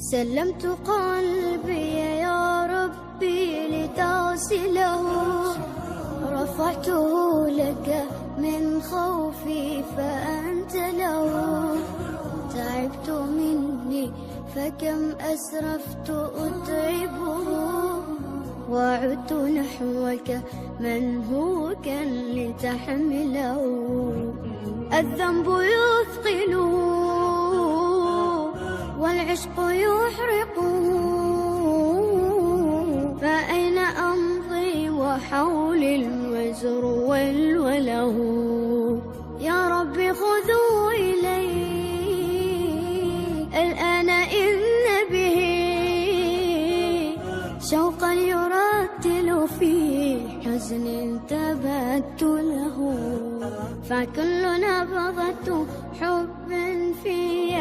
سلمت قلبي يا ربي لتصله، رفعته لك من خوفي فأنت له. تعبت مني فكم أسرفت أتعبه، وعدت نحوك من هو كان لتحمله. الذنب يثقله والعشق يحرقه، فأين أمضي وحولي الوزر والوله. يا رب خذوا إلي الآن إن به شوقا يرتل في حزن تبت له. فكل نبضة حب في